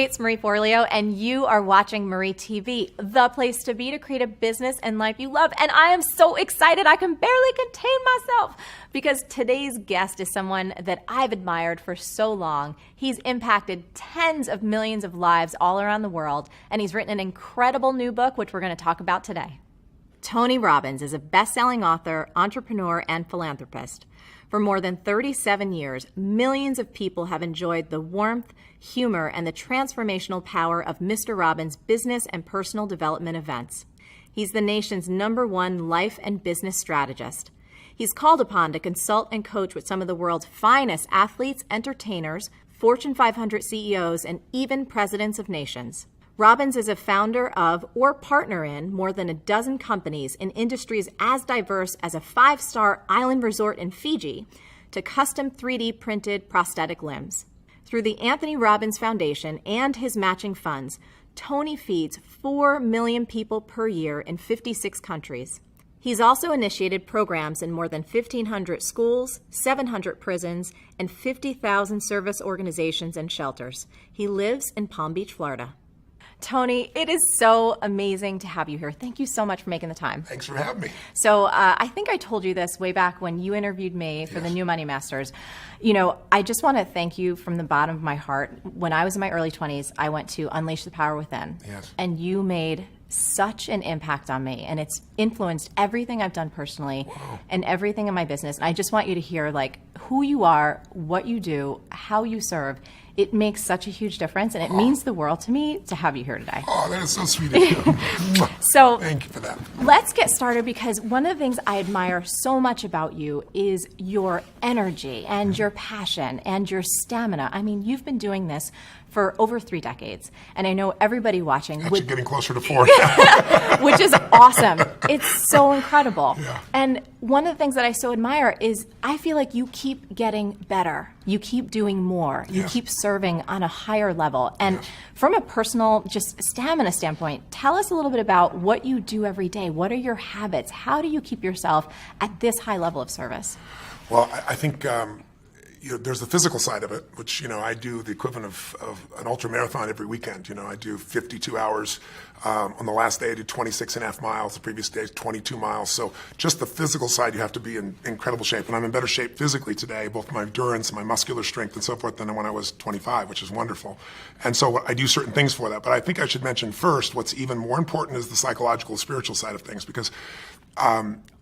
Hey, it's Marie Forleo, and you are watching Marie TV, the place to be to create a business and life you love. And I am so excited I can barely contain myself because today's guest is someone that I've admired for so long. He's impacted tens of millions of lives all around the world, and he's written an incredible new book, which we're going to talk about today. Tony Robbins is a best-selling author, entrepreneur, and philanthropist. For more than 37 years, millions of people have enjoyed the warmth, humor, and the transformational power of Mr. Robbins' business and personal development events. He's the nation's #1 life and business strategist. He's called upon to consult and coach with some of the world's finest athletes, entertainers, Fortune 500 CEOs, and even presidents of nations. Robbins is a founder of or partner in more than a dozen companies in industries as diverse as a 5-star island resort in Fiji to custom 3D printed prosthetic limbs. Through the Anthony Robbins Foundation and his matching funds, Tony feeds 4 million people per year in 56 countries. He's also initiated programs in more than 1,500 schools, 700 prisons, and 50,000 service organizations and shelters. He lives in Palm Beach, Florida. Tony, it is so amazing to have you here. Thank you so much for making the time. Thanks for having me. So I think I told you this way back when you interviewed me for the New Money Masters. You know, I just want to thank you from the bottom of my heart. When I was in my early 20s, I went to Unleash the Power Within. Yes. And you made such an impact on me, and it's influenced everything I've done personally and everything in my business. And I just want you to hear like who you are, what you do, how you serve. It makes such a huge difference, and it means the world to me to have you here today. Oh, that is so sweet of you. So thank you for that. Let's get started, because one of the things I admire so much about you is your energy and your passion and your stamina. I mean, you've been doing this for over 3 decades, and I know everybody watching Actually getting closer to 4. which is awesome. It's so incredible. Yeah. And one of the things that I so admire is I feel like you keep getting better. You keep doing more. You keep serving on a higher level. And from a personal, just stamina standpoint, tell us a little bit about what you do every day. What are your habits? How do you keep yourself at this high level of service? Well, I think there's the physical side of it, which, I do the equivalent of an ultra marathon every weekend. I do 52 hours. On the last day, I did 26.5 miles. The previous day, 22 miles. So just the physical side, you have to be in incredible shape. And I'm in better shape physically today, both my endurance, my muscular strength, and so forth, than when I was 25, which is wonderful. And so I do certain things for that. But I think I should mention first, what's even more important is the psychological, spiritual side of things, because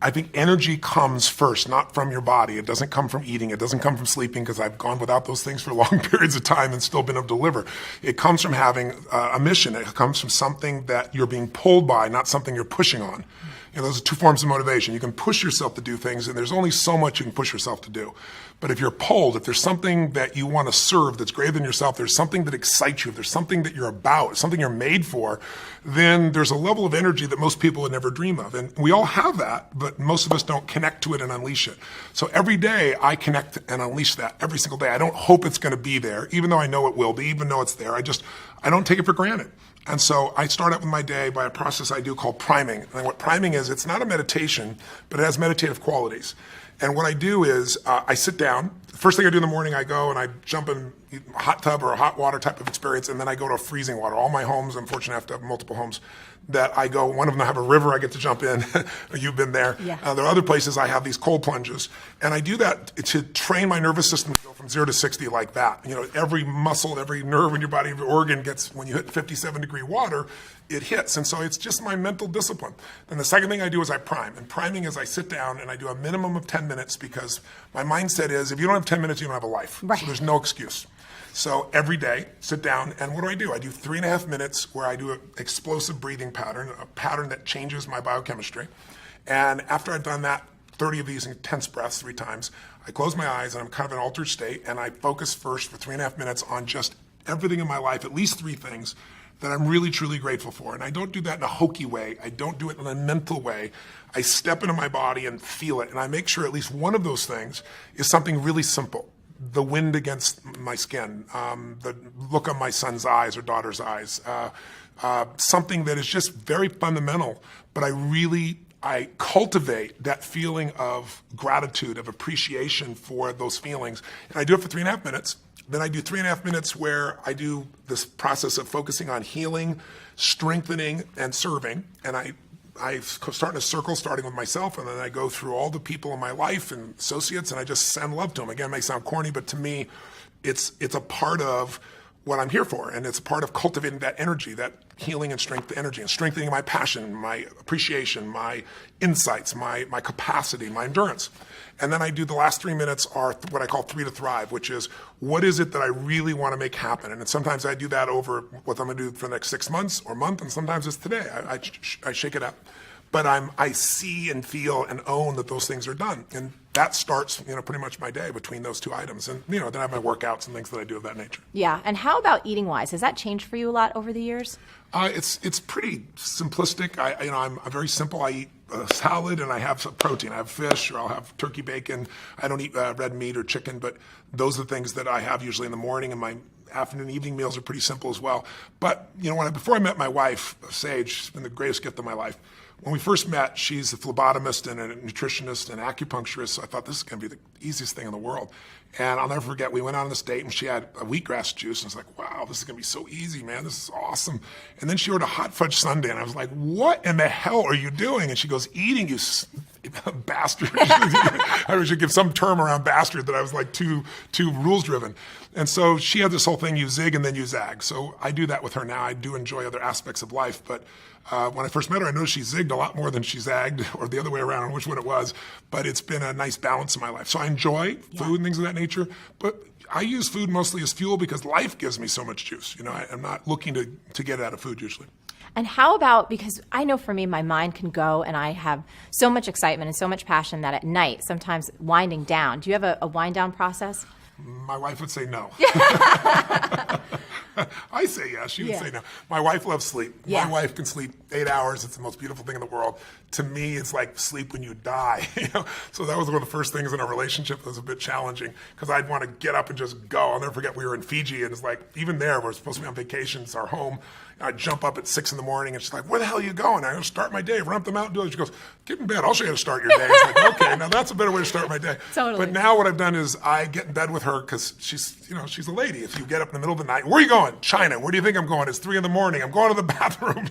I think energy comes first, not from your body. It doesn't come from eating. It doesn't come from sleeping, because I've gone without those things for long periods of time and still been able to deliver. It comes from having a mission. It comes from something that you're being pulled by, not something you're pushing on. Those are 2 forms of motivation. You can push yourself to do things, and there's only so much you can push yourself to do. But if you're pulled, if there's something that you want to serve that's greater than yourself, there's something that excites you, if there's something that you're about, something you're made for, then there's a level of energy that most people would never dream of. And we all have that, but most of us don't connect to it and unleash it. So every day I connect and unleash that every single day. I don't hope it's going to be there, even though I know it will be, even though it's there. I don't take it for granted. And so I start out with my day by a process I do called priming. And what priming is, it's not a meditation, but it has meditative qualities. And what I do is I sit down. The first thing I do in the morning, I go and I jump in a hot tub or a hot water type of experience, and then I go to freezing water. All my homes, I'm fortunate enough to have multiple homes, that I go, one of them I have a river I get to jump in. You've been there. Yeah. There are other places I have these cold plunges. And I do that to train my nervous system to go from 0 to 60 like that. Every muscle, every nerve in your body, every organ gets, when you hit 57-degree water, it hits. And so it's just my mental discipline. Then the second thing I do is I prime. And priming is I sit down and I do a minimum of 10 minutes, because my mindset is, if you don't have 10 minutes, you don't have a life. Right. So there's no excuse. So every day, sit down, and what do? I do 3.5 minutes where I do an explosive breathing pattern, a pattern that changes my biochemistry. And after I've done that, 30 of these intense breaths 3 times, I close my eyes, and I'm kind of in an altered state, and I focus first for 3.5 minutes on just everything in my life, at least 3 things that I'm really, truly grateful for. And I don't do that in a hokey way. I don't do it in a mental way. I step into my body and feel it, and I make sure at least one of those things is something really simple. The wind against my skin, the look on my son's eyes or daughter's eyes, something that is just very fundamental, but I really I cultivate that feeling of gratitude, of appreciation for those feelings. And I do it for 3.5 minutes. Then I do 3.5 minutes where I do this process of focusing on healing, strengthening, and serving. And I start in a circle, starting with myself, and then I go through all the people in my life and associates, and I just send love to them. Again, it may sound corny, but to me, it's a part of what I'm here for, and it's a part of cultivating that energy, that healing and strength energy, and strengthening my passion, my appreciation, my insights, my capacity, my endurance. And then I do the last 3 minutes are what I call 3 to Thrive, which is what is it that I really want to make happen? And sometimes I do that over what I'm going to do for the next 6 months or month, and sometimes it's today. I shake it up. But I see and feel and own that those things are done. And that starts, pretty much my day between those two items. And, then I have my workouts and things that I do of that nature. Yeah. And how about eating wise? Has that changed for you a lot over the years? It's pretty simplistic. I'm very simple. I eat a salad and I have some protein. I have fish or I'll have turkey bacon. I don't eat red meat or chicken, but those are the things that I have usually in the morning, and my afternoon, evening meals are pretty simple as well. But, before I met my wife, Sage, she's been the greatest gift of my life. When we first met, she's a phlebotomist and a nutritionist and acupuncturist, so I thought this is going to be the easiest thing in the world. And I'll never forget, we went on this date and she had a wheatgrass juice, and I was like, wow, this is going to be so easy, man. This is awesome. And then she ordered a hot fudge sundae, and I was like, what in the hell are you doing? And she goes, eating, you bastard. I should give some term around bastard that I was like too rules driven. And so she had this whole thing, you zig and then you zag. So I do that with her now. I do enjoy other aspects of life, but when I first met her, I noticed she zigged a lot more than she zagged, or the other way around, I don't know which one it was, but it's been a nice balance in my life. So I enjoy food and things of that nature, but I use food mostly as fuel because life gives me so much juice. I'm not looking to get it out of food usually. And how about, because I know for me, my mind can go and I have so much excitement and so much passion that at night, sometimes winding down. Do you have a wind down process? My wife would say no. I say yes. She would say no. My wife loves sleep. Yeah. My wife can sleep 8 hours. It's the most beautiful thing in the world. To me, it's like sleep when you die. So that was one of the first things in our relationship that was a bit challenging, because I'd want to get up and just go. I'll never forget, we were in Fiji, and it's like, even there, we're supposed to be on vacation. It's our home. I'd jump up at 6 a.m, and she's like, where the hell are you going? I'm going to start my day, run up the mountain, do it. She goes, get in bed. I'll show you how to start your day. I was like, okay, now that's a better way to start my day. Totally. But now what I've done is I get in bed with her, because she's a lady. If you get up in the middle of the night, where are you going? China. Where do you think I'm going? It's 3 a.m. I'm going to the bathroom,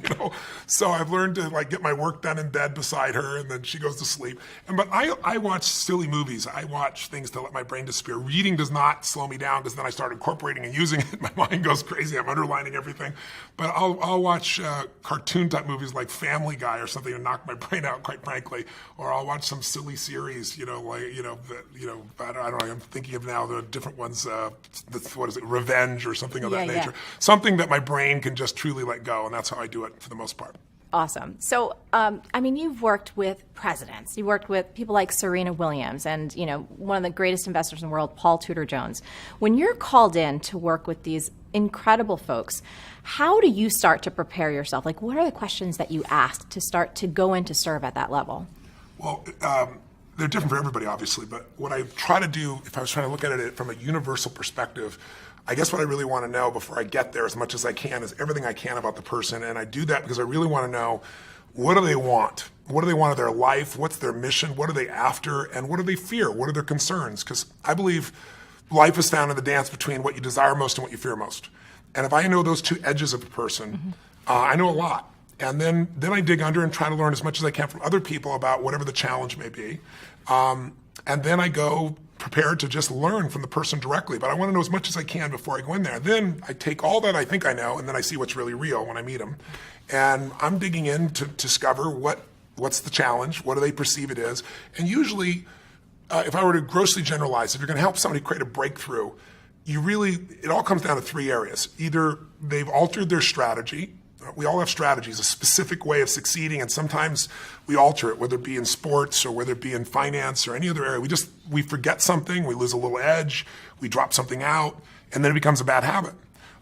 So I've learned to get my work done in bed beside her, and then she goes to sleep. But I watch silly movies. I watch things to let my brain disappear. Reading does not slow me down, because then I start incorporating and using it. My mind goes crazy. I'm underlining everything. But I'll watch cartoon type movies like Family Guy or something to knock my brain out, quite frankly. Or I'll watch some silly series, I don't know. I'm thinking of now the different ones. What is it? Revenge or something of that nature. Something that my brain can just truly let go, and that's how I do it for the most part. Awesome. So, you've worked with presidents. You worked with people like Serena Williams and, one of the greatest investors in the world, Paul Tudor Jones. When you're called in to work with these incredible folks, how do you start to prepare yourself? Like, what are the questions that you ask to start to go in to serve at that level? Well, they're different for everybody, obviously, but what I try to do, if I was trying to look at it from a universal perspective, I guess what I really want to know before I get there as much as I can is everything I can about the person. And I do that because I really want to know, what do they want? What do they want of their life? What's their mission? What are they after? And what do they fear? What are their concerns? Because I believe life is found in the dance between what you desire most and what you fear most. And if I know those two edges of a person, I know a lot. And then I dig under and try to learn as much as I can from other people about whatever the challenge may be. And then I go prepared to just learn from the person directly. But I want to know as much as I can before I go in there. Then I take all that I think I know, and then I see what's really real when I meet them. And I'm digging in to discover what's the challenge, what do they perceive it is. And usually, if I were to grossly generalize, if you're going to help somebody create a breakthrough, it all comes down to 3 areas. Either they've altered their strategy. We all have strategies, a specific way of succeeding, and sometimes we alter it, whether it be in sports or whether it be in finance or any other area. We forget something, we lose a little edge, we drop something out, and then it becomes a bad habit.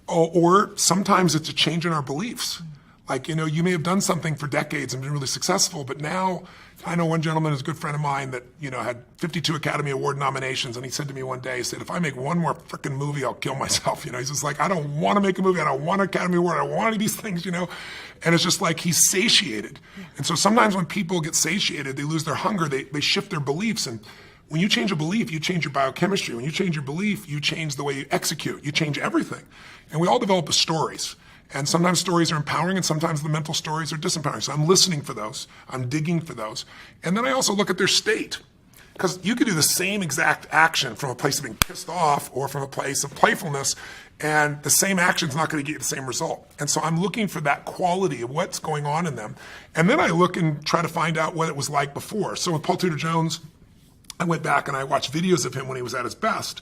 Or sometimes it's a change in our beliefs. Like, you may have done something for decades and been really successful, but now I know one gentleman who's a good friend of mine that, had 52 Academy Award nominations. And he said to me one day, he said, if I make one more freaking movie, I'll kill myself. He's just like, I don't want to make a movie. I don't want an Academy Award. I don't want any of these things, And it's just like he's satiated. And so sometimes when people get satiated, they lose their hunger. They shift their beliefs. And when you change a belief, you change your biochemistry. When you change your belief, you change the way you execute. You change everything. And we all develop stories. And sometimes stories are empowering, and sometimes the mental stories are disempowering. So I'm listening for those. I'm digging for those. And then I also look at their state. Because you could do the same exact action from a place of being pissed off or from a place of playfulness, and the same action is not going to get you the same result. And so I'm looking for that quality of what's going on in them. And then I look and try to find out what it was like before. So with Paul Tudor Jones, I went back and I watched videos of him when he was at his best.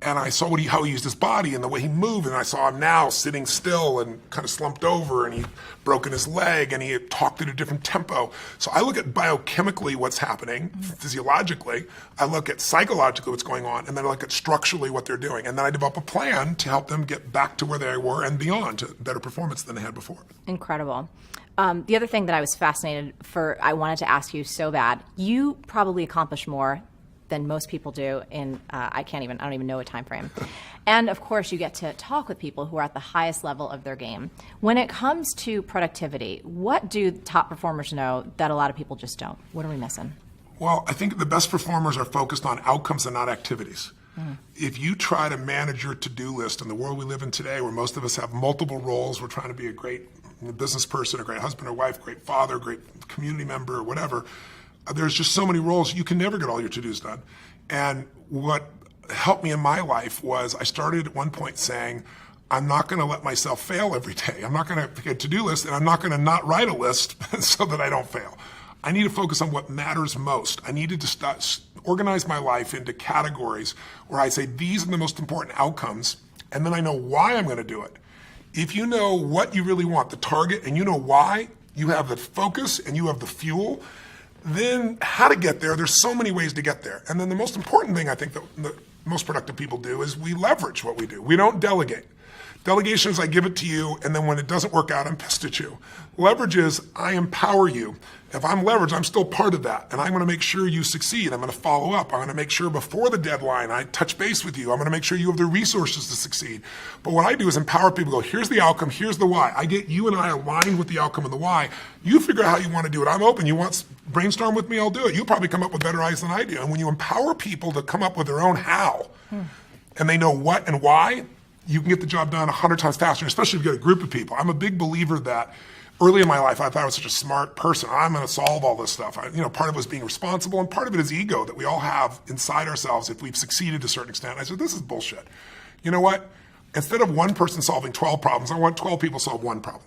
And I saw how he used his body and the way he moved. And I saw him now sitting still and kind of slumped over, and he'd broken his leg and he had talked at a different tempo. So I look at biochemically what's happening, physiologically. I look at psychologically what's going on, and then I look at structurally what they're doing. And then I develop a plan to help them get back to where they were and beyond, to better performance than they had before. Incredible. The other thing that I was fascinated I wanted to ask you so bad, you probably accomplish more than most people do in, I don't even know a time frame. And of course, you get to talk with people who are at the highest level of their game. When it comes to productivity, what do top performers know that a lot of people just don't? What are we missing? Well, I think the best performers are focused on outcomes and not activities. If you try to manage your to-do list in the world we live in today, where most of us have multiple roles, we're trying to be a great business person, a great husband or wife, great father, great community member, or whatever, there's just so many roles, you can never get all your to-dos done. And what helped me in my life was I started at one point saying, I'm not going to let myself fail every day. I'm not going to get a to-do list, and I'm not going to not write a list so that I don't fail. I need to focus on what matters most. I needed to organize my life into categories where I say, these are the most important outcomes, and then I know why I'm going to do it. If you know what you really want, the target, and you know why, you have the focus and you have the fuel, then how to get there, there's so many ways to get there. And then the most important thing I think that the most productive people do is we leverage what we do. We don't delegate. Delegation is I give it to you, and then when it doesn't work out, I'm pissed at you. Leverage is I empower you. If I'm leveraged, I'm still part of that, and I'm going to make sure you succeed. I'm going to follow up. I'm going to make sure before the deadline I touch base with you. I'm going to make sure you have the resources to succeed. But what I do is empower people. Go, here's the outcome, here's the why. I get you and I aligned with the outcome and the why. You figure out how you want to do it. I'm open. You want brainstorm with me? I'll do it. You'll probably come up with better ideas than I do. And when you empower people to come up with their own how, and they know what and why, you can get the job done 100 times faster, especially if you get a group of people. I'm a big believer that early in my life, I thought I was such a smart person. I'm going to solve all this stuff. Part of it was being responsible, and part of it is ego that we all have inside ourselves if we've succeeded to a certain extent. I said, this is bullshit. You know what? Instead of one person solving 12 problems, I want 12 people to solve one problem.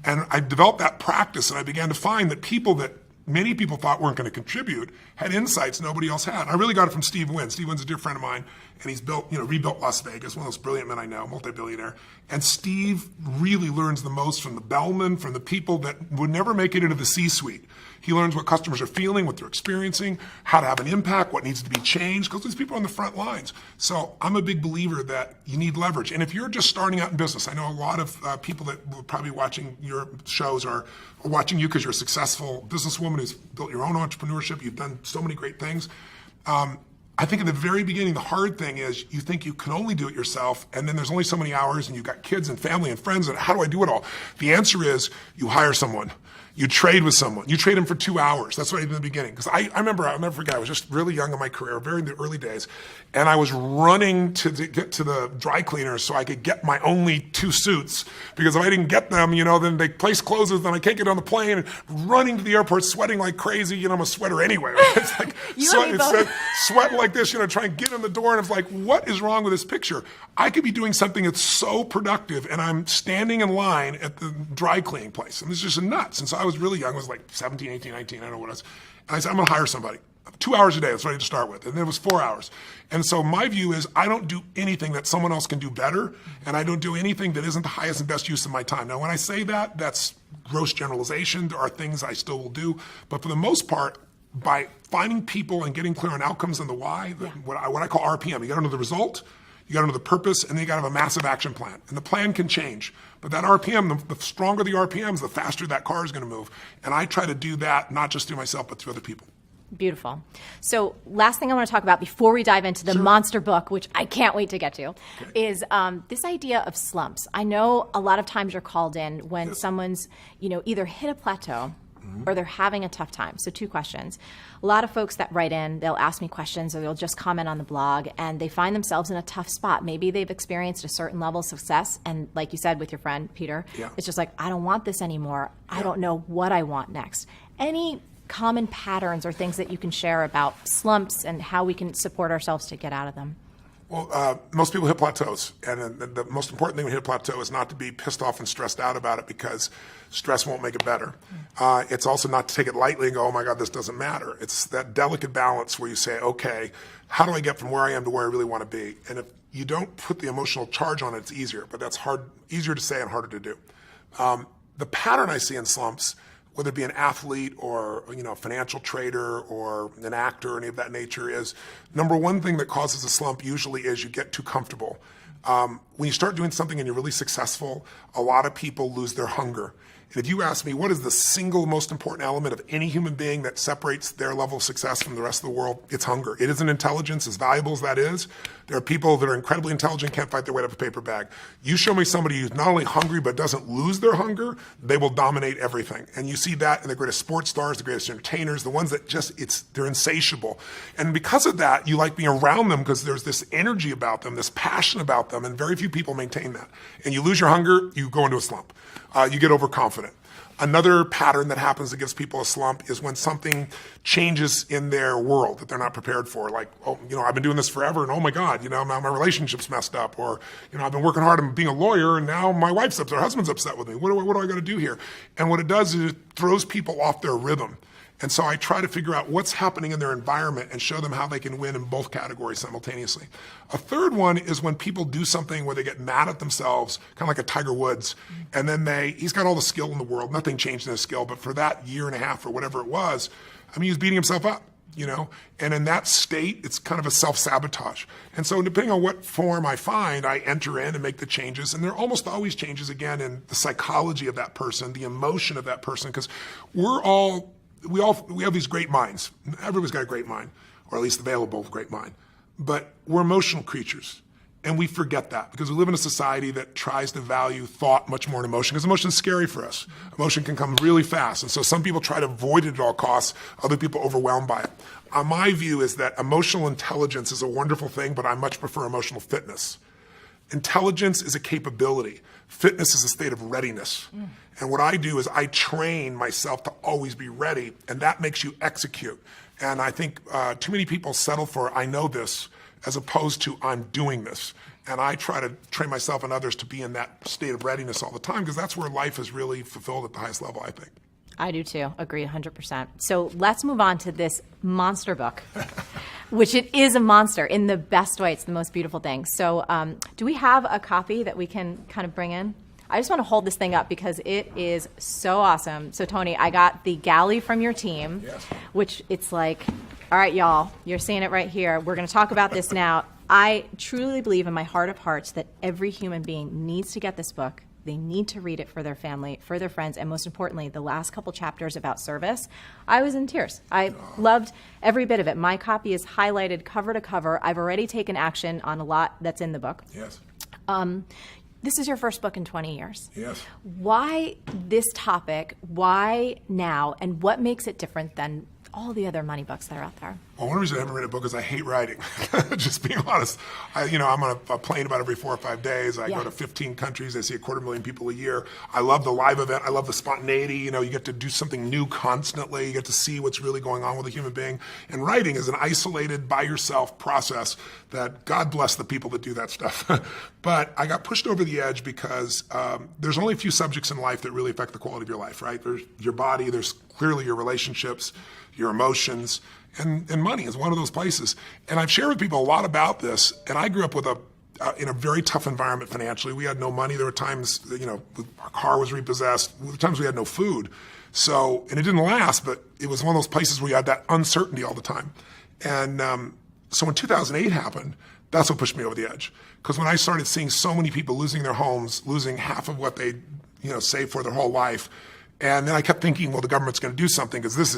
And I developed that practice, and I began to find that people that many people thought weren't going to contribute had insights nobody else had. I really got it from Steve Wynn. Steve Wynn's a dear friend of mine, and he's rebuilt Las Vegas, one of those brilliant men I know, multi-billionaire. And Steve really learns the most from the bellmen, from the people that would never make it into the C-suite. He learns what customers are feeling, what they're experiencing, how to have an impact, what needs to be changed, because these people are on the front lines. So I'm a big believer that you need leverage. And if you're just starting out in business, I know a lot of people that will probably watching your shows are watching you because you're a successful businesswoman who's built your own entrepreneurship. You've done so many great things. I think in the very beginning, the hard thing is you think you can only do it yourself, and then there's only so many hours, and you've got kids and family and friends, and how do I do it all? The answer is you hire someone. You trade with someone. You trade them for 2 hours. That's what I did in the beginning. Because I'll never forget, I was just really young in my career, very in the early days, and I was running to get to the dry cleaners so I could get my only 2 suits. Because if I didn't get them, then the place closes, then I can't get on the plane, and running to the airport, sweating like crazy. I'm a sweater anyway. Right? It's like sweating like this, trying to get in the door, and it's like, what is wrong with this picture? I could be doing something that's so productive, and I'm standing in line at the dry cleaning place. And this is just nuts. And so I was really young. I was like 17, 18, 19. I don't know what it was. And I said, I'm going to hire somebody. 2 hours a day. That's what I had to start with. And then it was 4 hours. And so my view is I don't do anything that someone else can do better. And I don't do anything that isn't the highest and best use of my time. Now, when I say that, that's gross generalization. There are things I still will do. But for the most part, by finding people and getting clear on outcomes and the why, what I call RPM, you got to know the result. You got to know the purpose, and then you got to have a massive action plan. And the plan can change. But that RPM, the stronger the RPMs, the faster that car is going to move. And I try to do that not just through myself, but through other people. Beautiful. So last thing I want to talk about before we dive into the monster book, which I can't wait to get to, is this idea of slumps. I know a lot of times you're called in when someone's, either hit a plateau or they're having a tough time. So 2 questions. A lot of folks that write in, they'll ask me questions or they'll just comment on the blog and they find themselves in a tough spot. Maybe they've experienced a certain level of success and like you said with your friend, Peter, it's just like, I don't want this anymore. I don't know what I want next. Any common patterns or things that you can share about slumps and how we can support ourselves to get out of them? Well, most people hit plateaus, and the most important thing when you hit a plateau is not to be pissed off and stressed out about it because stress won't make it better. It's also not to take it lightly and go, oh my God, this doesn't matter. It's that delicate balance where you say, okay, how do I get from where I am to where I really want to be? And if you don't put the emotional charge on it, it's easier, but that's easier to say and harder to do. The pattern I see in slumps, whether it be an athlete or a financial trader or an actor or any of that nature, is number one thing that causes a slump usually is you get too comfortable. When you start doing something and you're really successful, a lot of people lose their hunger. And if you ask me, what is the single most important element of any human being that separates their level of success from the rest of the world? It's hunger. It isn't intelligence, as valuable as that is. There are people that are incredibly intelligent, can't fight their way out of a paper bag. You show me somebody who's not only hungry but doesn't lose their hunger, they will dominate everything. And you see that in the greatest sports stars, the greatest entertainers, the ones that they're insatiable. And because of that, you like being around them because there's this energy about them, this passion about them, and very few people maintain that. And you lose your hunger, you go into a slump. You get overconfident. Another pattern that happens that gives people a slump is when something changes in their world that they're not prepared for. Like, I've been doing this forever and oh my God, now my relationship's messed up. Or, I've been working hard on being a lawyer and now my wife's upset, her husband's upset with me. What do I got to do here? And what it does is it throws people off their rhythm. And so I try to figure out what's happening in their environment and show them how they can win in both categories simultaneously. A third one is when people do something where they get mad at themselves, kind of like a Tiger Woods, and then he's got all the skill in the world, nothing changed in his skill, but for that year and a half or whatever it was, he was beating himself up, and in that state, it's kind of a self-sabotage. And so depending on what form I find, I enter in and make the changes, and there are almost always changes, again, in the psychology of that person, the emotion of that person, because we have these great minds. Everybody's got a great mind, or at least available great mind. But we're emotional creatures. And we forget that because we live in a society that tries to value thought much more than emotion because emotion is scary for us. Emotion can come really fast. And so some people try to avoid it at all costs. Other people are overwhelmed by it. My view is that emotional intelligence is a wonderful thing, but I much prefer emotional fitness. Intelligence is a capability. Fitness is a state of readiness. And what I do is I train myself to always be ready, and that makes you execute. And I think too many people settle for, I know this, as opposed to I'm doing this. And I try to train myself and others to be in that state of readiness all the time because that's where life is really fulfilled at the highest level, I think. I do too. Agree 100%. So let's move on to this monster book, which it is a monster in the best way. It's the most beautiful thing. So do we have a copy that we can kind of bring in? I just want to hold this thing up because it is so awesome. So Tony, I got the galley from your team, which it's like, all right, y'all, you're seeing it right here. We're going to talk about this now. I truly believe in my heart of hearts that every human being needs to get this book. They need to read it for their family, for their friends, and most importantly, the last couple chapters about service. I was in tears. I loved every bit of it. My copy is highlighted cover to cover. I've already taken action on a lot that's in the book. Yes. This is your first book in 20 years. Yes. Why this topic? Why now? And what makes it different than all the other money books that are out there? Well, one reason I haven't written a book is I hate writing. Just being honest. I'm on a plane about every 4 or 5 days. I go to 15 countries. I see 250,000 people a year. I love the live event. I love the spontaneity. You get to do something new constantly. You get to see what's really going on with a human being. And writing is an isolated, by yourself process that God bless the people that do that stuff. But I got pushed over the edge because there's only a few subjects in life that really affect the quality of your life, right? There's your body. There's clearly your relationships, your emotions, and money is one of those places. And I've shared with people a lot about this, and I grew up with in a very tough environment financially. We had no money. There were times, our car was repossessed. There were times we had no food. So, and it didn't last, but it was one of those places where you had that uncertainty all the time. And so when 2008 happened, That's what pushed me over the edge. Because when I started seeing so many people losing their homes, losing half of what they saved for their whole life, and then I kept thinking, well, the government's going to do something because this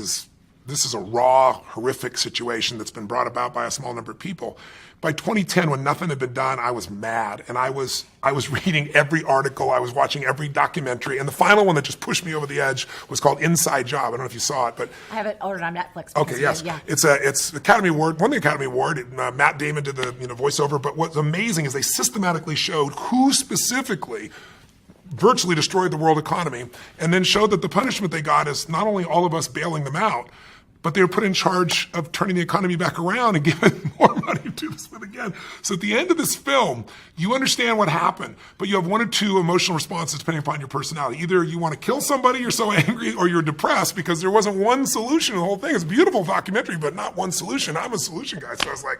is a raw, horrific situation that's been brought about by a small number of people. By 2010, when nothing had been done, I was mad, and I was reading every article, I was watching every documentary, and the final one that just pushed me over the edge was called Inside Job. I don't know if you saw it, but I have it ordered on Netflix. Okay, yes, yeah. It's Academy Award, won the Academy Award. Matt Damon did the voiceover, but what's amazing is they systematically showed who specifically virtually destroyed the world economy, and then showed that the punishment they got is not only all of us bailing them out, but they were put in charge of turning the economy back around and giving more money to do this with again. So at the end of this film, you understand what happened, but you have one or two emotional responses depending upon your personality. Either you want to kill somebody, you're so angry, or you're depressed because there wasn't one solution to the whole thing. It's a beautiful documentary, but not one solution. I'm a solution guy, so I was like,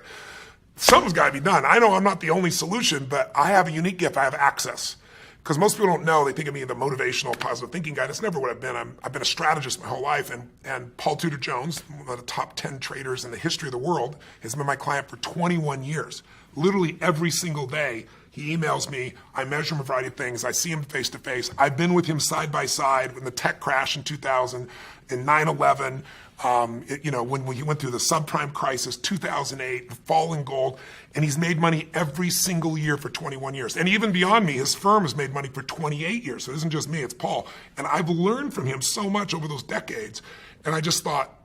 something's got to be done. I know I'm not the only solution, but I have a unique gift. I have access. Because most people don't know, they think of me the motivational, positive thinking guy. That's never what I've been. I've been a strategist my whole life, and Paul Tudor Jones, one of the top 10 traders in the history of the world, has been my client for 21 years. Literally every single day, he emails me. I measure him a variety of things. I see him face to face. I've been with him side by side when the tech crash in 2000, in 9/11, when we went through the subprime crisis, 2008, the fall in gold, and he's made money every single year for 21 years. And even beyond me, his firm has made money for 28 years. So it isn't just me, it's Paul. And I've learned from him so much over those decades. And I just thought,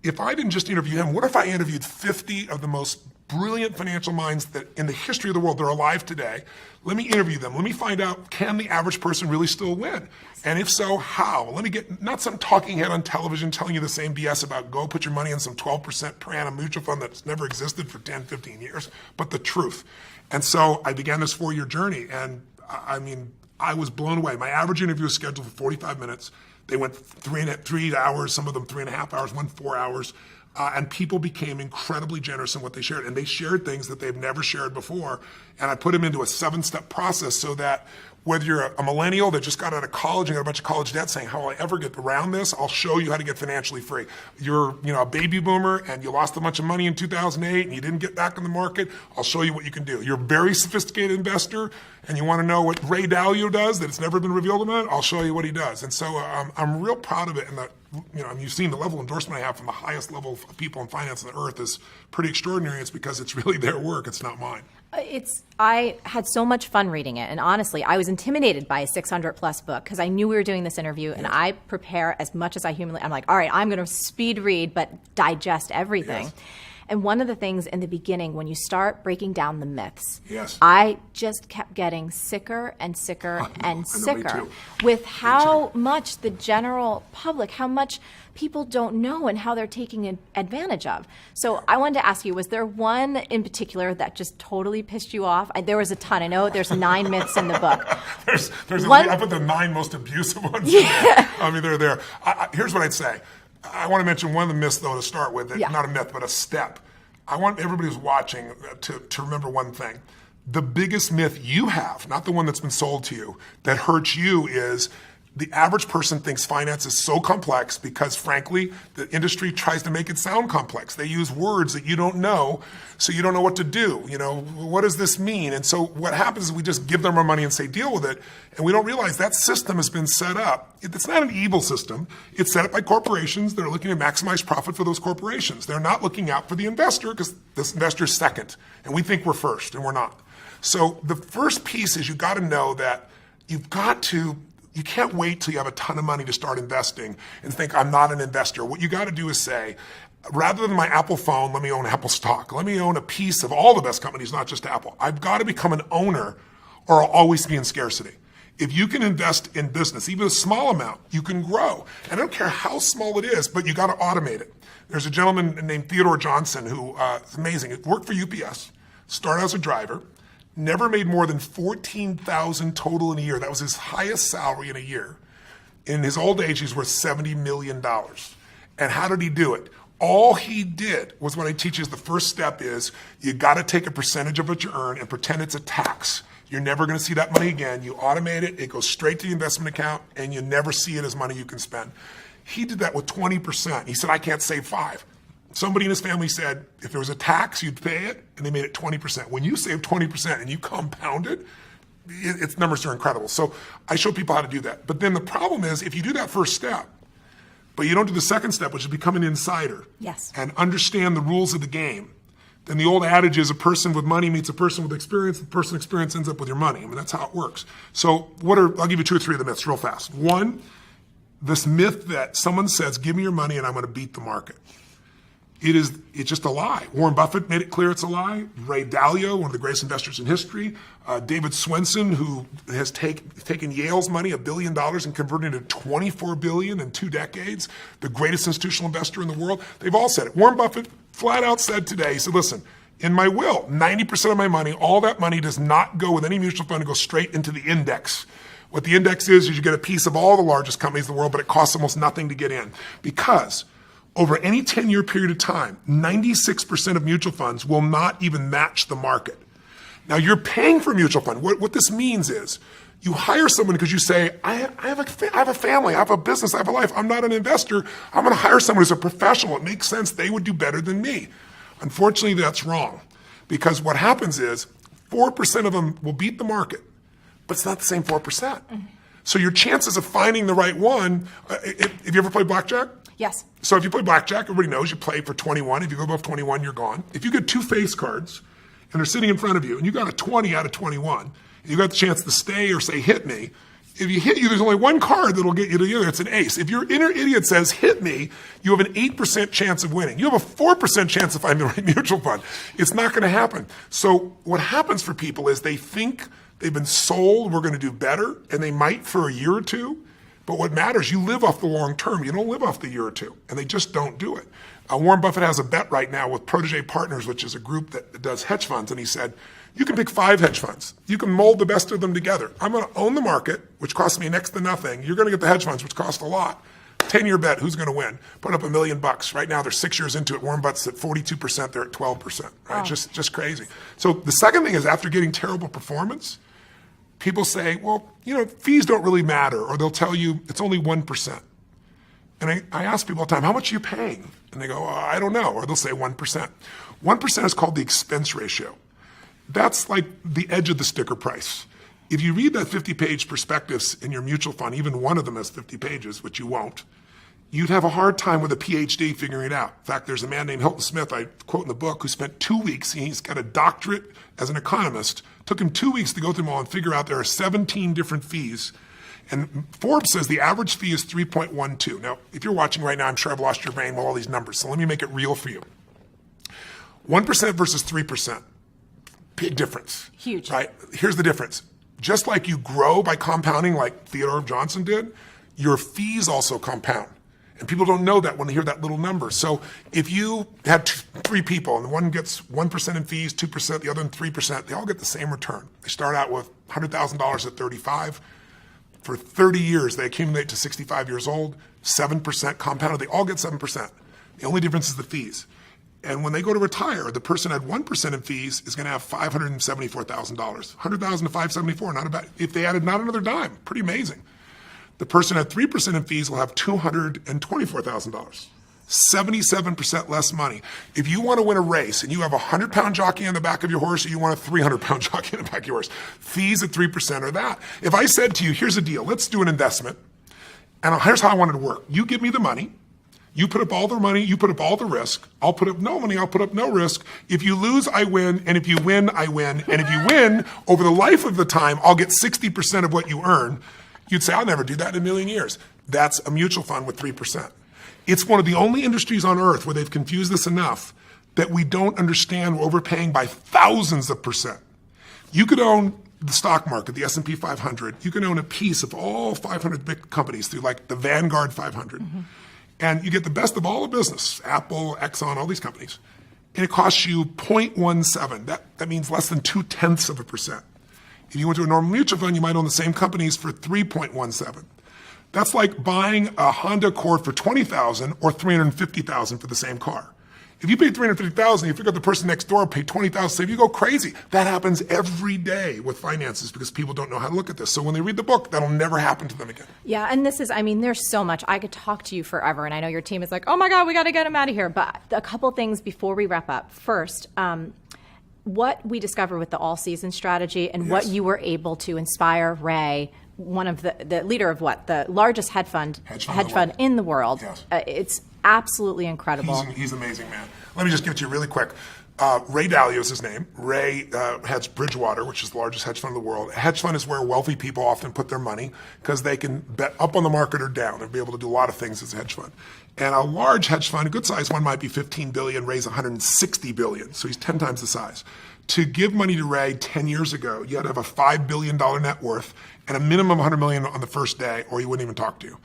if I didn't just interview him, what if I interviewed 50 of the most brilliant financial minds that in the history of the world that are alive today? Let me interview them. Let me find out, can the average person really still win? And if so, how? Let me get not some talking head on television telling you the same BS about go put your money in some 12% per annum mutual fund that's never existed for 10, 15 years, but the truth. And so I began this 4-year journey, and I was blown away. My average interview was scheduled for 45 minutes. They went 3 hours, some of them 3.5 hours, 4 hours. And people became incredibly generous in what they shared. And they shared things that they've never shared before. And I put them into a 7-step process so that whether you're a millennial that just got out of college and got a bunch of college debt saying, how will I ever get around this? I'll show you how to get financially free. You're a baby boomer and you lost a bunch of money in 2008 and you didn't get back in the market. I'll show you what you can do. You're a very sophisticated investor and you want to know what Ray Dalio does that it's never been revealed about, I'll show you what he does. And so I'm real proud of it. And you've seen the level of endorsement I have from the highest level of people in finance on the earth is pretty extraordinary. It's because it's really their work. It's not mine. I had so much fun reading it. And honestly, I was intimidated by a 600+ book because I knew we were doing this interview and I prepare as much as I humanly, I'm like, all right, I'm going to speed read, but digest everything. Yes. And one of the things in the beginning, when you start breaking down the myths, yes, I just kept getting sicker and sicker and sicker with how much the general public, how much people don't know and how they're taking advantage of. So I wanted to ask you, was there one in particular that just totally pissed you off? There was a ton. I know there's 9 myths in the book. I put the 9 most abusive ones in there. They're there. Here's what I'd say. I want to mention one of the myths, though, to start with. Not a myth, but a step. I want everybody who's watching to remember one thing. The biggest myth you have, not the one that's been sold to you, that hurts you is the average person thinks finance is so complex because, frankly, the industry tries to make it sound complex. They use words that you don't know, so you don't know what to do. What does this mean? And so what happens is we just give them our money and say, deal with it, and we don't realize that system has been set up. It's not an evil system. It's set up by corporations that are looking to maximize profit for those corporations. They're not looking out for the investor because this investor's second, and we think we're first, and we're not. So the first piece is you got to know that you can't wait till you have a ton of money to start investing and think, I'm not an investor. What you got to do is say, rather than my Apple phone, let me own Apple stock. Let me own a piece of all the best companies, not just Apple. I've got to become an owner or I'll always be in scarcity. If you can invest in business, even a small amount, you can grow. And I don't care how small it is, but you got to automate it. There's a gentleman named Theodore Johnson who is amazing. He worked for UPS, started as a driver, never made more than $14,000 total in a year. That was his highest salary in a year. In his old age, he's worth $70 million. And how did he do it? All he did was what I teach is the first step is you got to take a percentage of what you earn and pretend it's a tax. You're never going to see that money again. You automate it. It goes straight to the investment account, and you never see it as money you can spend. He did that with 20%. He said, I can't save 5. Somebody in his family said, if there was a tax, you'd pay it, and they made it 20%. When you save 20% and you compound it, its numbers are incredible. So I show people how to do that. But then the problem is, if you do that first step, but you don't do the second step, which is become an insider, yes, and understand the rules of the game, then the old adage is a person with money meets a person with experience. The person with experience ends up with your money. I mean, that's how it works. So I'll give you 2 or 3 of the myths real fast. One, this myth that someone says, give me your money and I'm going to beat the market. It's just a lie. Warren Buffett made it clear it's a lie. Ray Dalio, one of the greatest investors in history. David Swenson, who has taken Yale's money, $1 billion, and converted it to $24 billion in 2 decades. The greatest institutional investor in the world. They've all said it. Warren Buffett flat out said today, he said, listen, in my will, 90% of my money, all that money does not go with any mutual fund. It goes straight into the index. What the index is you get a piece of all the largest companies in the world, but it costs almost nothing to get in. Because over any 10-year period of time, 96% of mutual funds will not even match the market. Now, you're paying for a mutual fund. What this means is you hire someone because you say, I have a family, I have a business, I have a life. I'm not an investor. I'm going to hire someone who's a professional. It makes sense. They would do better than me. Unfortunately, that's wrong. Because what happens is 4% of them will beat the market, but it's not the same 4%. Mm-hmm. So your chances of finding the right one, have you ever played blackjack? Yes. So if you play blackjack, everybody knows you play for 21. If you go above 21, you're gone. If you get 2 face cards and they're sitting in front of you and you got a 20 out of 21, and you got the chance to stay or say hit me, if you hit you, there's only one card that'll get you to the other. It's an ace. If your inner idiot says hit me, you have an 8% chance of winning. You have a 4% chance of finding the right mutual fund. It's not going to happen. So what happens for people is they think they've been sold, we're going to do better, and they might for a year or two. But what matters, you live off the long term. You don't live off the year or two. And they just don't do it. Warren Buffett has a bet right now with Protege Partners, which is a group that does hedge funds. And he said, you can pick 5 hedge funds. You can mold the best of them together. I'm going to own the market, which costs me next to nothing. You're going to get the hedge funds, which cost a lot. 10-year bet, who's going to win? Put up $1 million. Right now, they're 6 years into it. Warren Buffett's at 42%. They're at 12%. Right? Oh. Just crazy. So the second thing is, after getting terrible performance, people say, well, fees don't really matter, or they'll tell you it's only 1%. And I ask people all the time, how much are you paying? And they go, I don't know, or they'll say 1%. 1% is called the expense ratio. That's like the edge of the sticker price. If you read that 50-page prospectus in your mutual fund, even one of them has 50 pages, which you won't, you'd have a hard time with a PhD figuring it out. In fact, there's a man named Hilton Smith, I quote in the book, who spent 2 weeks, he's got a doctorate as an economist, took him 2 weeks to go through them all and figure out there are 17 different fees. And Forbes says the average fee is 3.12. Now, if you're watching right now, I'm sure I've lost your brain with all these numbers, so let me make it real for you. 1% versus 3%. Big difference. Huge. Right? Here's the difference. Just like you grow by compounding like Theodore Johnson did, your fees also compound. And people don't know that when they hear that little number. So if you have 3 people and one gets 1% in fees, 2%, the other 3%, they all get the same return. They start out with $100,000 at 35. For 30 years, they accumulate to 65 years old, 7% compounded. They all get 7%. The only difference is the fees. And when they go to retire, the person at 1% in fees is going to have $574,000. $100,000 to $574,000, not bad. If they added not another dime, pretty amazing. The person at 3% in fees will have $224,000. 77% less money. If you want to win a race and you have a 100-pound jockey on the back of your horse, or you want a 300-pound jockey on the back of your horse, fees at 3% are that. If I said to you, here's a deal, let's do an investment, and here's how I want it to work. You give me the money. You put up all the money, you put up all the risk. I'll put up no money, I'll put up no risk. If you lose, I win, and if you win, I win. And if you win, over the life of the time, I'll get 60% of what you earn. You'd say, I'll never do that in a million years. That's a mutual fund with 3%. It's one of the only industries on earth where they've confused this enough that we don't understand we're overpaying by thousands of percent. You could own the stock market, the S&P 500. You can own a piece of all 500 big companies through like the Vanguard 500. Mm-hmm. And you get the best of all the business, Apple, Exxon, all these companies. And it costs you 0.17. That means less than 0.2%. If you went to a normal mutual fund, you might own the same companies for 3.17. That's like buying a Honda Accord for $20,000 or $350,000 for the same car. If you pay $350,000, you figure out the person next door paid $20,000, so you go crazy. That happens every day with finances because people don't know how to look at this. So when they read the book, that'll never happen to them again. Yeah, and this is, I mean, there's so much. I could talk to you forever, and I know your team is like, oh my God, we got to get him out of here. But a couple things before we wrap up. First, what we discovered with the all-season strategy and what you were able to inspire Ray, one of the leader of what? The largest hedge fund in the world. Yes. It's absolutely incredible. He's amazing, man. Let me just give it to you really quick. Ray Dalio is his name. Ray heads Bridgewater, which is the largest hedge fund in the world. A hedge fund is where wealthy people often put their money because they can bet up on the market or down and be able to do a lot of things as a hedge fund. And a large hedge fund, a good-sized one, might be $15 billion, Ray's $160 billion, so he's 10 times the size. To give money to Ray 10 years ago, you had to have a $5 billion net worth and a minimum of $100 million on the first day, or he wouldn't even talk to you.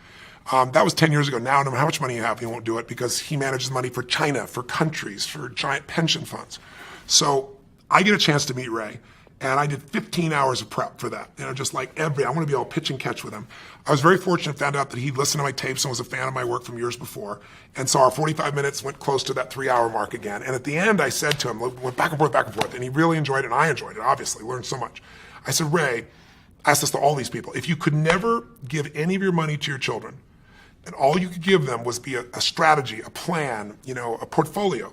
That was 10 years ago. Now, no matter how much money you have, he won't do it because he manages money for China, for countries, for giant pension funds. So I get a chance to meet Ray, and I did 15 hours of prep for that. Just like I want to be able to pitch and catch with him. I was very fortunate, found out that he'd listened to my tapes and was a fan of my work from years before. And so our 45 minutes went close to that 3-hour mark again. And at the end, I said to him, went back and forth, and he really enjoyed it, and I enjoyed it, obviously, learned so much. I said, Ray, I asked this to all these people, if you could never give any of your money to your children, and all you could give them was be a strategy, a plan, a portfolio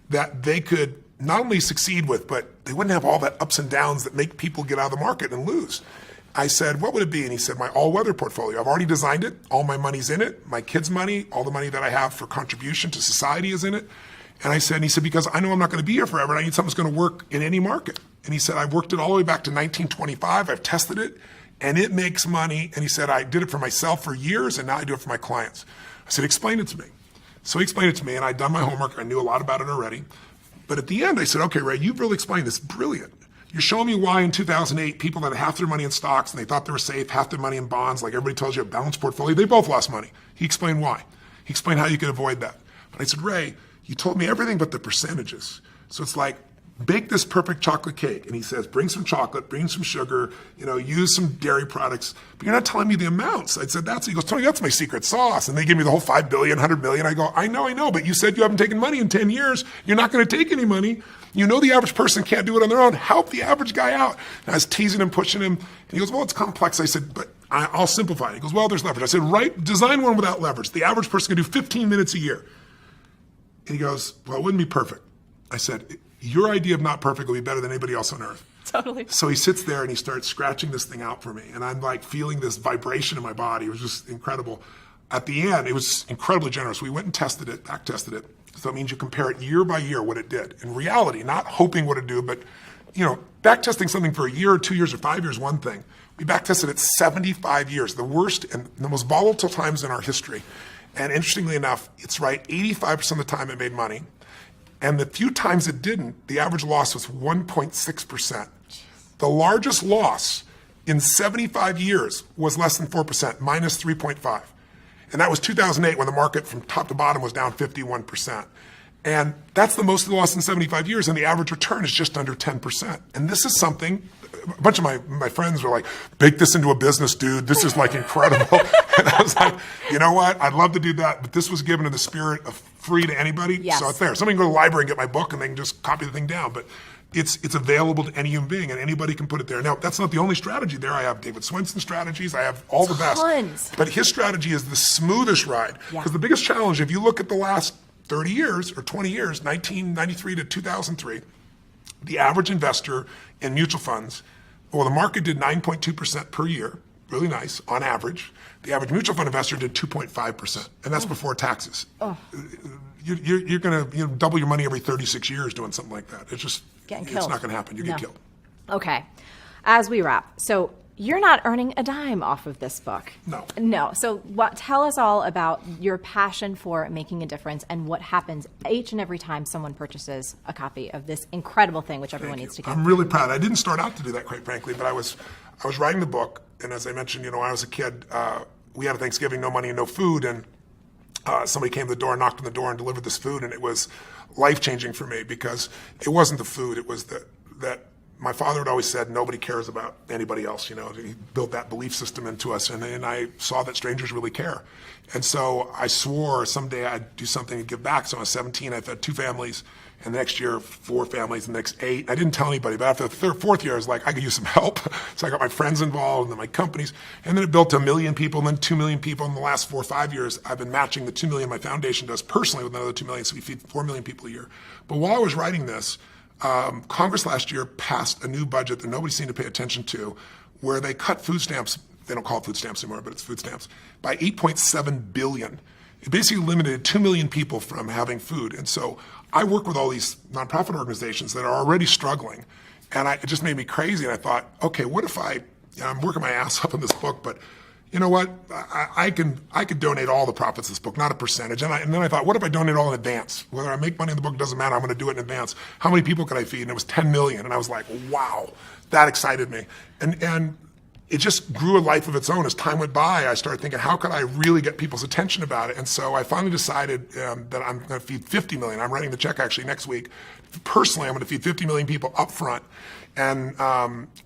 that they could not only succeed with, but they wouldn't have all that ups and downs that make people get out of the market and lose. I said, what would it be? And he said, my all-weather portfolio. I've already designed it. All my money's in it. My kids' money, all the money that I have for contribution to society is in it. And he said, because I know I'm not going to be here forever, and I need something that's going to work in any market. And he said, I've worked it all the way back to 1925. I've tested it, and it makes money. And he said, I did it for myself for years, and now I do it for my clients. I said, explain it to me. So he explained it to me, and I'd done my homework. I knew a lot about it already. But at the end, I said, okay, Ray, you've really explained this. Brilliant. You're showing me why in 2008, people that had half their money in stocks and they thought they were safe, half their money in bonds, like everybody tells you a balanced portfolio, they both lost money. He explained why. He explained how you could avoid that. But I said, Ray, you told me everything but the percentages. So it's like, bake this perfect chocolate cake. And he says, bring some chocolate, bring some sugar, use some dairy products, but you're not telling me the amounts. I said, he goes, Tony, that's my secret sauce. And they give me the whole 5 billion, 100 million. I go, I know, but you said you haven't taken money in 10 years. You're not going to take any money. The average person can't do it on their own. Help the average guy out. And I was teasing him, pushing him. And he goes, well, it's complex. I said, but I'll simplify it. He goes, well, there's leverage. I said, design one without leverage. The average person can do 15 minutes a year. And he goes, well, it wouldn't be perfect. I said, your idea of not perfect will be better than anybody else on earth. Totally. So he sits there and he starts scratching this thing out for me. And I'm like feeling this vibration in my body. It was just incredible. At the end, it was incredibly generous. We went and tested it, back tested it. So it means you compare it year by year what it did. In reality, not hoping what it do, but back testing something for a year or 2 years or 5 years, one thing. We back tested it 75 years, the worst and the most volatile times in our history. And interestingly enough, it's right 85% of the time it made money. And the few times it didn't, the average loss was 1.6%. The largest loss in 75 years was less than 4%, minus 3.5. And that was 2008 when the market from top to bottom was down 51%. And that's the most of the loss in 75 years, and the average return is just under 10%. And this is something, a bunch of my friends were like, bake this into a business, dude. This is like incredible. And I was like, you know what? I'd love to do that, but this was given in the spirit of free to anybody. Yes. So it's there. Somebody can go to the library and get my book, and they can just copy the thing down. But it's available to any human being, and anybody can put it there. Now, that's not the only strategy there. I have David Swenson's strategies. I have all the best. Tons. But his strategy is the smoothest ride. Because the biggest challenge, if you look at the last 30 years or 20 years, 1993 to 2003, the average investor in mutual funds, well, the market did 9.2% per year, really nice, on average. The average mutual fund investor did 2.5%, and that's before taxes. You're going to double your money every 36 years doing something like that. It's just, it's not going to happen. You get killed. Okay. As we wrap, so you're not earning a dime off of this book. No. So tell us all about your passion for making a difference and what happens each and every time someone purchases a copy of this incredible thing, which everyone needs to get. I'm really proud. I didn't start out to do that, quite frankly, but I was writing the book, and as I mentioned, when I was a kid, we had a Thanksgiving, no money and no food, and somebody came to the door, knocked on the door, and delivered this food, and it was life-changing for me because it wasn't the food, it was that my father had always said, nobody cares about anybody else. He built that belief system into us, and I saw that strangers really care. And so I swore someday I'd do something to give back. So when I was 17, I fed 2 families, and the next year, 4 families, and the next 8. I didn't tell anybody, but after the 4th year, I was like, I could use some help. So I got my friends involved, and then my companies, and then it built to 1 million people, and then 2 million people. In the last 4 or 5 years, I've been matching the 2 million my foundation does personally with another 2 million, so we feed 4 million people a year. But while I was writing this, Congress last year passed a new budget that nobody seemed to pay attention to, where they cut food stamps. They don't call it food stamps anymore, but it's food stamps, by $8.7 billion. It basically limited 2 million people from having food. And so I work with all these nonprofit organizations that are already struggling. And it just made me crazy. And I thought, okay, what if I'm working my ass up on this book, but you know what? I could donate all the profits of this book, not a percentage. And then I thought, what if I donate all in advance? Whether I make money in the book doesn't matter. I'm going to do it in advance. How many people could I feed? And it was 10 million. And I was like, wow, that excited me. And it just grew a life of its own. As time went by, I started thinking, how could I really get people's attention about it? And so I finally decided that I'm going to feed 50 million. I'm writing the check actually next week. Personally, I'm going to feed 50 million people up front. And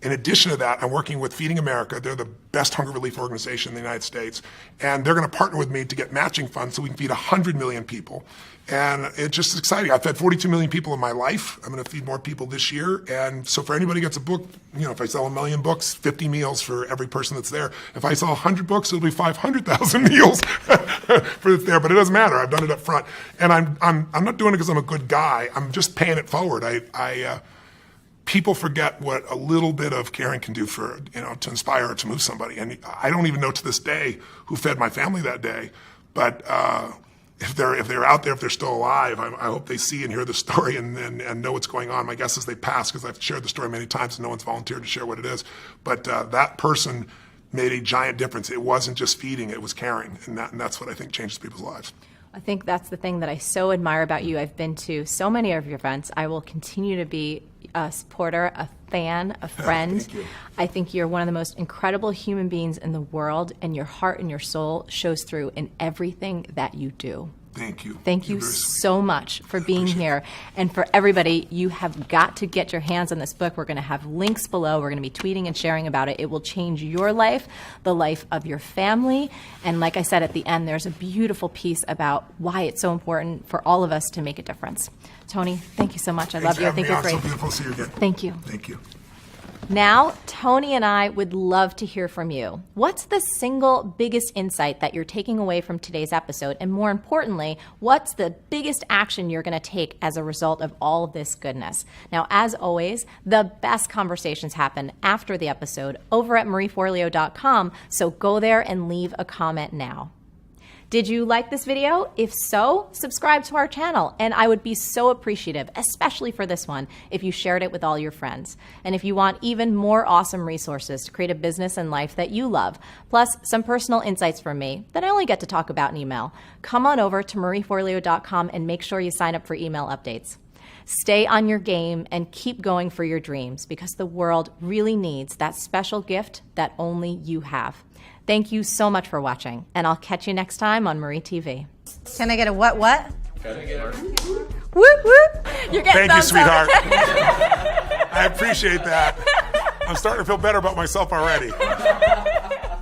in addition to that, I'm working with Feeding America. They're the best hunger relief organization in the United States. And they're going to partner with me to get matching funds so we can feed 100 million people. And it's just exciting. I've fed 42 million people in my life. I'm going to feed more people this year. And so for anybody who gets a book, if I sell 1 million books, 50 meals for every person that's there. If I sell 100 books, it'll be 500,000 meals for there. But it doesn't matter. I've done it up front. And I'm not doing it because I'm a good guy. I'm just paying it forward. People forget what a little bit of caring can do for, to inspire or to move somebody. And I don't even know to this day who fed my family that day. But if they're out there, if they're still alive, I hope they see and hear the story and know what's going on. My guess is they pass because I've shared the story many times and no one's volunteered to share what it is. But that person made a giant difference. It wasn't just feeding, it was caring. And that's what I think changes people's lives. I think that's the thing that I so admire about you. I've been to so many of your events. I will continue to be a supporter, a fan, a friend. Thank you. I think you're one of the most incredible human beings in the world, and your heart and your soul shows through in everything that you do. Thank you. Thank you so much for being here. And for everybody, you have got to get your hands on this book. We're going to have links below. We're going to be tweeting and sharing about it. It will change your life, the life of your family. And like I said at the end, there's a beautiful piece about why it's so important for all of us to make a difference. Tony, thank you so much. I love you. I think you're great. So beautiful to see you again. Thank you. Thank you. Now, Tony and I would love to hear from you. What's the single biggest insight that you're taking away from today's episode? And more importantly, what's the biggest action you're going to take as a result of all of this goodness? Now, as always, the best conversations happen after the episode over at marieforleo.com, so go there and leave a comment now. Did you like this video? If so, subscribe to our channel, and I would be so appreciative, especially for this one, if you shared it with all your friends. And if you want even more awesome resources to create a business and life that you love, plus some personal insights from me that I only get to talk about in email, come on over to marieforleo.com and make sure you sign up for email updates. Stay on your game and keep going for your dreams, because the world really needs that special gift that only you have. Thank you so much for watching, and I'll catch you next time on Marie TV. Can I get a what? Can I get a whoop whoop? You're getting Thank you, thumbs up. sweetheart. I appreciate that. I'm starting to feel better about myself already.